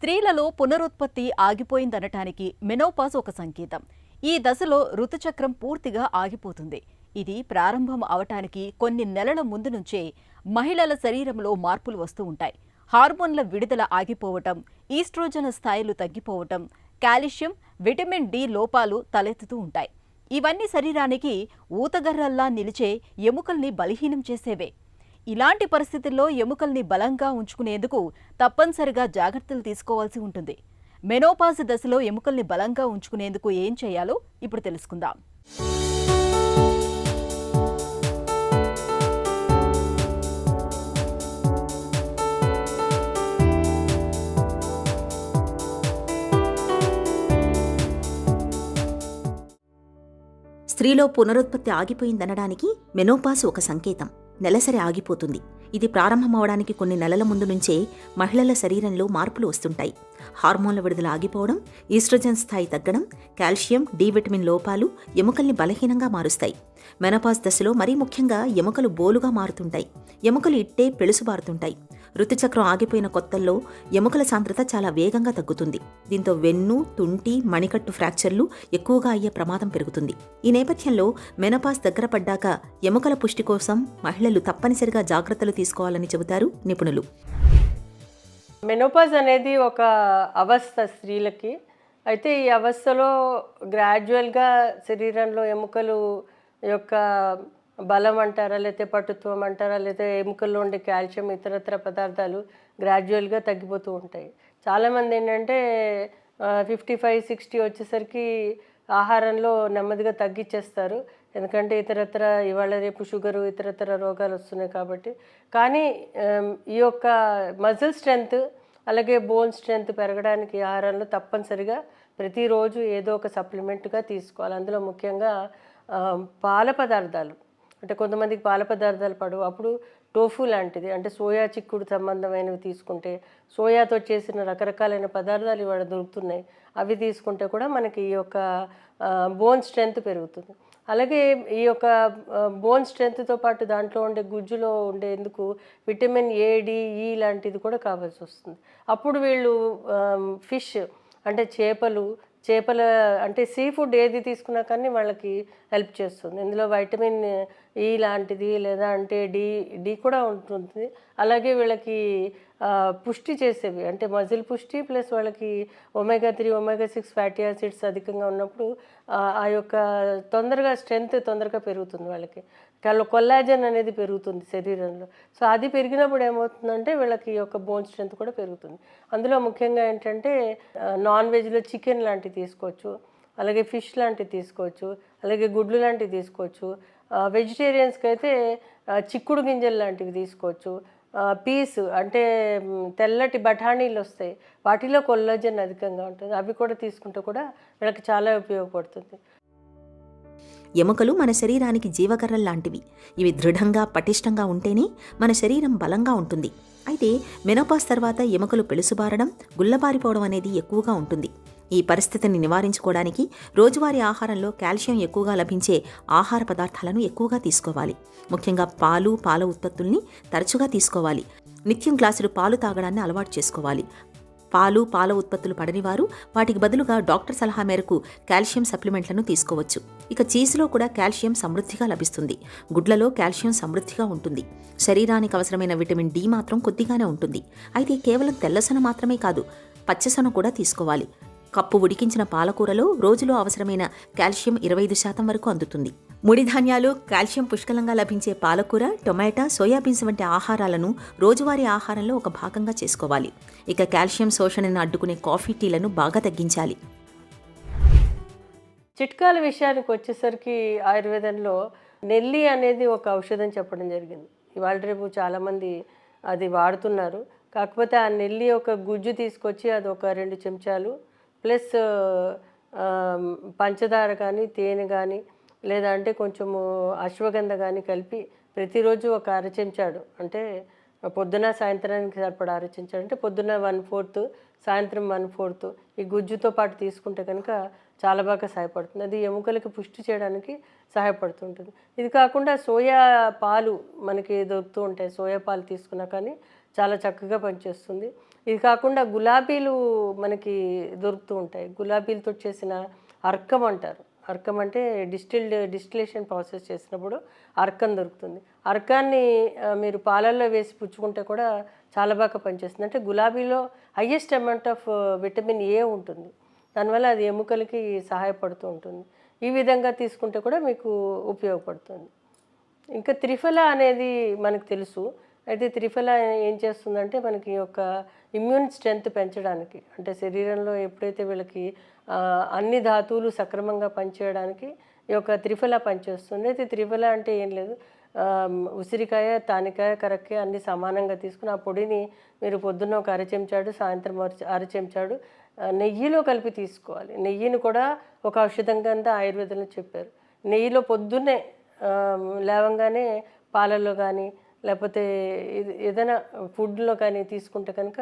స్త్రీలలో పునరుత్పత్తి ఆగిపోయిందనటానికి మెనోపాజ్ ఒక సంకేతం. ఈ దశలో ఋతుచక్రం పూర్తిగా ఆగిపోతుంది. ఇది ప్రారంభం అవటానికి కొన్ని నెలల ముందు నుంచే మహిళల శరీరంలో మార్పులు వస్తూ ఉంటాయి. హార్మోన్ల విడుదల ఆగిపోవటం, ఈస్ట్రోజన్ స్థాయిలు తగ్గిపోవటం, కాల్షియం, విటమిన్ డి లోపాలు తలెత్తుతూ ఉంటాయి. ఇవన్నీ శరీరానికి ఊతగర్రల్లా నిలిచే ఎముకల్ని బలహీనం చేసేవే. ఇలాంటి పరిస్థితుల్లో ఎముకల్ని బలంగా ఉంచుకునేందుకు తప్పనిసరిగా జాగ్రత్తలు తీసుకోవాల్సి ఉంటుంది. మెనోపాజ్ దశలో ఎముకల్ని బలంగా ఉంచుకునేందుకు ఏం చేయాలో ఇప్పుడు తెలుసుకుందాం. స్త్రీలో పునరుత్పత్తి ఆగిపోయిందనడానికి మెనోపాజ్ ఒక సంకేతం. నెలసరి ఆగిపోతుంది. ఇది ప్రారంభమవడానికి కొన్ని నెలల ముందు నుంచే మహిళల శరీరంలో మార్పులు వస్తుంటాయి. హార్మోన్ల విడుదల ఆగిపోవడం, ఈస్ట్రోజన్ స్థాయి తగ్గడం, కాల్షియం, డి విటమిన్ లోపాలు ఎముకల్ని బలహీనంగా మారుస్తాయి. మెనోపాజ్ దశలో మరీ ముఖ్యంగా ఎముకలు బోలుగా మారుతుంటాయి. ఎముకలు ఇట్టే పెళుసుబారుతుంటాయి. ఋతుచక్రం ఆగిపోయిన కొత్తల్లో ఎముకల సాంద్రత చాలా వేగంగా తగ్గుతుంది. దీంతో వెన్ను, తుంటి, మణికట్టు ఫ్రాక్చర్లు ఎక్కువగా అయ్యే ప్రమాదం పెరుగుతుంది. ఈ నేపథ్యంలో మెనోపాజ్ దగ్గర పడ్డాక ఎముకల పుష్టి కోసం మహిళలు తప్పనిసరిగా జాగ్రత్తలు తీసుకోవాలని చెబుతారు నిపుణులు. మెనోపాజ్ అనేది ఒక అవస్థ స్త్రీలకి. అయితే ఈ అవస్థలో గ్రాడ్యువల్గా శరీరంలో ఎముకలు యొక్క బలం అంటారా, లేకపోతే పటుత్వం అంటారా, లేకపోతే ఎముకల్లో ఉండే కాల్షియం, ఇతరత్ర పదార్థాలు గ్రాడ్యువల్గా తగ్గిపోతూ ఉంటాయి. చాలామంది ఏంటంటే 55-60 వచ్చేసరికి ఆహారంలో నెమ్మదిగా తగ్గించేస్తారు. ఎందుకంటే ఇతరత్ర ఇవాళ రేపు షుగరు, ఇతరత్ర రోగాలు వస్తున్నాయి కాబట్టి. కానీ ఈ యొక్క మజిల్ స్ట్రెంగ్త్ అలాగే బోన్ స్ట్రెంగ్త్ పెరగడానికి ఆహారంలో తప్పనిసరిగా ప్రతిరోజు ఏదో ఒక సప్లిమెంట్గా తీసుకోవాలి. అందులో ముఖ్యంగా పాల పదార్థాలు, అంటే కొంతమందికి పాల పదార్థాలు పడవు. అప్పుడు టోఫు లాంటిది, అంటే సోయా చిక్కుడు సంబంధమైనవి తీసుకుంటే, సోయాతో చేసిన రకరకాలైన పదార్థాలు ఇవాళ దొరుకుతున్నాయి. అవి తీసుకుంటే కూడా మనకి ఈ యొక్క బోన్ స్ట్రెంగ్త్ పెరుగుతుంది. అలాగే ఈ యొక్క బోన్ స్ట్రెంగ్త్తో పాటు దాంట్లో ఉండే గుజ్జులో ఉండేందుకు విటమిన్ ఏ, డి, ఈ లాంటిది కూడా కావాల్సి వస్తుంది. అప్పుడు వీళ్ళు ఫిష్ అంటే చేపల అంటే సీ ఫుడ్ ఏది తీసుకున్నా కానీ వాళ్ళకి హెల్ప్ చేస్తుంది. ఇందులో వైటమిన్ ఈ లాంటిది, లేదా అంటే డి కూడా ఉంటుంది. అలాగే వీళ్ళకి పుష్టి చేసేవి, అంటే మజిల్ పుష్టి ప్లస్ వాళ్ళకి ఒమేగా-3, ఒమేగా-6 ఫ్యాటీ యాసిడ్స్ అధికంగా ఉన్నప్పుడు ఆ యొక్క స్ట్రెంగ్త్ తొందరగా పెరుగుతుంది. వాళ్ళకి కొల్లాజన్ అనేది పెరుగుతుంది శరీరంలో. సో అది పెరిగినప్పుడు ఏమవుతుందంటే వీళ్ళకి ఈ యొక్క బోన్ స్ట్రెంగ్త్ కూడా పెరుగుతుంది. అందులో ముఖ్యంగా ఏంటంటే నాన్ వెజ్లో చికెన్ లాంటివి తీసుకోవచ్చు, అలాగే ఫిష్ లాంటివి తీసుకోవచ్చు, అలాగే గుడ్లు లాంటివి తీసుకోవచ్చు. వెజిటేరియన్స్కి అయితే చిక్కుడు గింజలు లాంటివి తీసుకోవచ్చు. పీస్ అంటే తెల్లటి బఠానీలు వస్తాయి, వాటిలో కొల్లాజన్ అధికంగా ఉంటుంది. అవి కూడా తీసుకుంటే కూడా వీళ్ళకి చాలా ఉపయోగపడుతుంది. ఎముకలు మన శరీరానికి జీవకర్రల్లాంటివి. ఇవి దృఢంగా, పటిష్టంగా ఉంటేనే మన శరీరం బలంగా ఉంటుంది. అయితే మెనోపాజ్ తర్వాత ఎముకలు పెళుసుబారడం, గుల్లబారిపోవడం అనేది ఎక్కువగా ఉంటుంది. ఈ పరిస్థితిని నివారించుకోవడానికి రోజువారీ ఆహారంలో కాల్షియం ఎక్కువగా లభించే ఆహార పదార్థాలను ఎక్కువగా తీసుకోవాలి. ముఖ్యంగా పాల ఉత్పత్తుల్ని తరచుగా తీసుకోవాలి. నిత్యం గ్లాసులు పాలు తాగడాన్ని అలవాటు చేసుకోవాలి. పాల ఉత్పత్తులు పడని వారు వాటికి బదులుగా డాక్టర్ సలహా మేరకు కాల్షియం సప్లిమెంట్లను తీసుకోవచ్చు. ఇక చీజ్లో కూడా కాల్షియం సమృద్ధిగా లభిస్తుంది. గుడ్లలో కాల్షియం సమృద్ధిగా ఉంటుంది. శరీరానికి అవసరమైన విటమిన్ డి మాత్రం కొద్దిగానే ఉంటుంది. అయితే కేవలం తెల్లసొన మాత్రమే కాదు, పచ్చసొన కూడా తీసుకోవాలి. కప్పు ఉడికించిన పాలకూరలో రోజులో అవసరమైన కాల్షియం 25% వరకు అందుతుంది. ముడి ధాన్యాలు, కాల్షియం పుష్కలంగా లభించే పాలకూర, టొమాటో, సోయాబీన్స్ వంటి ఆహారాలను రోజువారీ ఆహారంలో ఒక భాగంగా చేసుకోవాలి. ఇక కాల్షియం శోషణను అడ్డుకునే కాఫీ, టీలను బాగా తగ్గించాలి. చిట్కాల విషయానికి వచ్చేసరికి ఆయుర్వేదంలో నెల్లి అనేది ఒక ఔషధం చెప్పడం జరిగింది. ఇవాళ రేపు చాలామంది అది వాడుతున్నారు. కాకపోతే ఆ నెల్లి ఒక గుజ్జు తీసుకొచ్చి అది ఒక 2 చెంచాలు ప్లస్ పంచదార కానీ, తేనె కానీ, లేదా అంటే కొంచెము అశ్వగంధ కానీ కలిపి ప్రతిరోజు ఒక 1/2 చెంచాడు, అంటే పొద్దున సాయంత్రానికి సరిపడా 1/2 చెంచాడు, అంటే పొద్దున 1/4, సాయంత్రం 1/4 ఈ గుజ్జుతో పాటు తీసుకుంటే కనుక చాలా బాగా సహాయపడుతుంది. అది ఎముకలకి పుష్టి చేయడానికి సహాయపడుతుంటుంది. ఇది కాకుండా సోయా పాలు మనకి దొరుకుతూ ఉంటాయి. సోయా పాలు తీసుకున్నా కానీ చాలా చక్కగా పనిచేస్తుంది. ఇది కాకుండా గులాబీలు మనకి దొరుకుతూ ఉంటాయి. గులాబీలతో చేసిన అర్కం అంటారు. అర్కం అంటే డిస్టిలేషన్ ప్రాసెస్ చేసినప్పుడు అర్కం దొరుకుతుంది. అర్కాన్ని మీరు పాలల్లో వేసి పుచ్చుకుంటే కూడా చాలా బాగా పనిచేస్తుంది. అంటే గులాబీలో highest amount of vitamin A ఉంటుంది. దానివల్ల అది ఎముకలకి సహాయపడుతూ ఉంటుంది. ఈ విధంగా తీసుకుంటే కూడా మీకు ఉపయోగపడుతుంది. ఇంకా త్రిఫల అనేది మనకు తెలుసు. అయితే త్రిఫల ఏం చేస్తుందంటే మనకి యొక్క ఇమ్యూన్ స్ట్రెంగ్త్ పెంచడానికి, అంటే శరీరంలో ఎప్పుడైతే వీళ్ళకి అన్ని ధాతువులు సక్రమంగా పనిచేయడానికి ఈ యొక్క త్రిఫల పనిచేస్తుంది. అయితే త్రిఫల అంటే ఏం లేదు, ఉసిరికాయ, తానికాయ, కరక్కాయ అన్నీ సమానంగా తీసుకుని ఆ పొడిని మీరు పొద్దున్న ఒక అరచెంచాడు, సాయంత్రం అరచెంచాడు నెయ్యిలో కలిపి తీసుకోవాలి. నెయ్యిని కూడా ఒక ఔషధం కింద ఆయుర్వేదంలో చెప్పారు. నెయ్యిలో పొద్దున్నే లేవంగానే పాలల్లో కానీ లేకపోతే ఏదైనా ఫుడ్లో కానీ తీసుకుంటే కనుక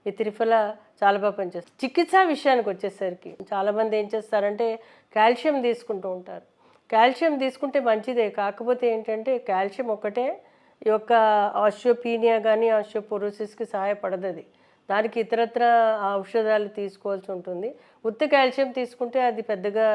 ఈ త్రిఫల చాలా బాగా పనిచేస్తుంది. చికిత్సా విషయానికి వచ్చేసరికి చాలామంది ఏం చేస్తారంటే కాల్షియం తీసుకుంటూ ఉంటారు. కాల్షియం తీసుకుంటే మంచిదే, కాకపోతే ఏంటంటే కాల్షియం ఒక్కటే ఈ యొక్క ఆస్టియోపీనియా కానీ ఆస్టియోపోరోసిస్కి సహాయపడదు. అది దానికి ఇతరత్ర ఔషధాలు తీసుకోవాల్సి ఉంటుంది. ఉత్త కాల్షియం తీసుకుంటే అది పెద్దగా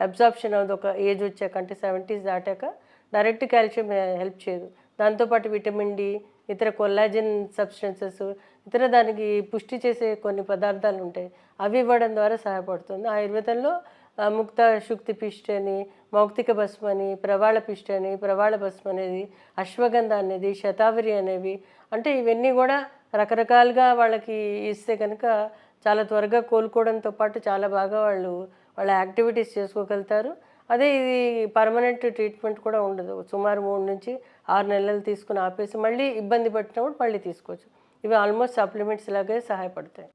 అబ్జార్ప్షన్ అవ్వదు. ఒక ఏజ్ వచ్చాక, అంటే 70s దాటాక డైరెక్ట్ కాల్షియం హెల్ప్ చేయదు. దాంతోపాటు విటమిన్ డి, ఇతర కొల్లాజన్ సబ్స్టెన్సెస్, ఇతర దానికి పుష్టి చేసే కొన్ని పదార్థాలు ఉంటాయి, అవి ఇవ్వడం ద్వారా సహాయపడుతుంది. ఆయుర్వేదంలో ముక్త శుక్తి పిష్టి అని, మౌక్తిక భస్మ అని, ప్రవాళ పిష్టి అని, ప్రవాళ భస్మ అనేది, అశ్వగంధ అనేది, శతావరి అనేవి, అంటే ఇవన్నీ కూడా రకరకాలుగా వాళ్ళకి ఇస్తే కనుక చాలా త్వరగా కోలుకోవడంతో పాటు చాలా బాగా వాళ్ళ యాక్టివిటీస్ చేసుకోగలుగుతారు. అదే ఇది పర్మనెంట్ ట్రీట్మెంట్ కూడా ఉండదు. సుమారు 3 నుంచి 6 నెలలు తీసుకుని ఆపేసి మళ్ళీ ఇబ్బంది పట్టినప్పుడు మళ్ళీ తీసుకోవచ్చు. ఇవి ఆల్మోస్ట్ సప్లిమెంట్స్ లాగే సహాయపడతాయి.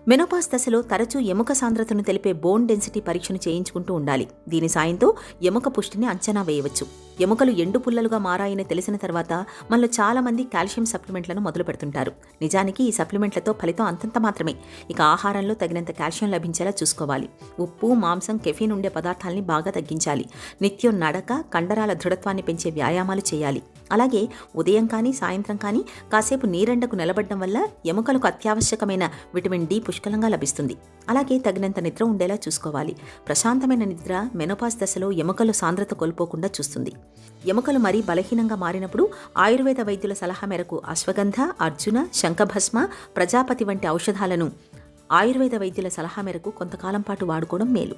మెనోపాజ్ దశలో తరచూ ఎముక సాంద్రతను తెలిపే బోన్ డెన్సిటీ పరీక్షను చేయించుకుంటూ ఉండాలి. దీని సాయంతో ఎముక పుష్టిని అంచనా వేయవచ్చు. ఎముకలు ఎండు పుల్లలుగా మారాయని తెలిసిన తర్వాత మనలో చాలా మంది కాల్షియం సప్లిమెంట్లను మొదలు పెడుతుంటారు. నిజానికి ఈ సప్లిమెంట్లతో ఫలితం అంతంత మాత్రమే. ఇక ఆహారంలో తగినంత కాల్షియం లభించేలా చూసుకోవాలి. ఉప్పు, మాంసం, కెఫీన్ ఉండే పదార్థాలని బాగా తగ్గించాలి. నిత్యం నడక, కండరాల దృఢత్వాన్ని పెంచే వ్యాయామాలు చేయాలి. అలాగే ఉదయం కానీ సాయంత్రం కానీ కాసేపు నీరెండకు నిలబడడం వల్ల ఎముకలకు అత్యావశ్యకమైన విటమిన్ డి పుష్కలంగా లభిస్తుంది. అలాగే తగినంత నిద్ర ఉండేలా చూసుకోవాలి. ప్రశాంతమైన నిద్ర మెనోపాజ్ దశలో ఎముకలు సాంద్రత కోల్పోకుండా చూస్తుంది. ఎముకలు మరీ బలహీనంగా మారినప్పుడు ఆయుర్వేద వైద్యుల సలహా మేరకు అశ్వగంధ, అర్జున, శంఖభస్మ, ప్రజాపతి వంటి ఔషధాలను ఆయుర్వేద వైద్యుల సలహా మేరకు కొంతకాలం పాటు వాడుకోవడం మేలు.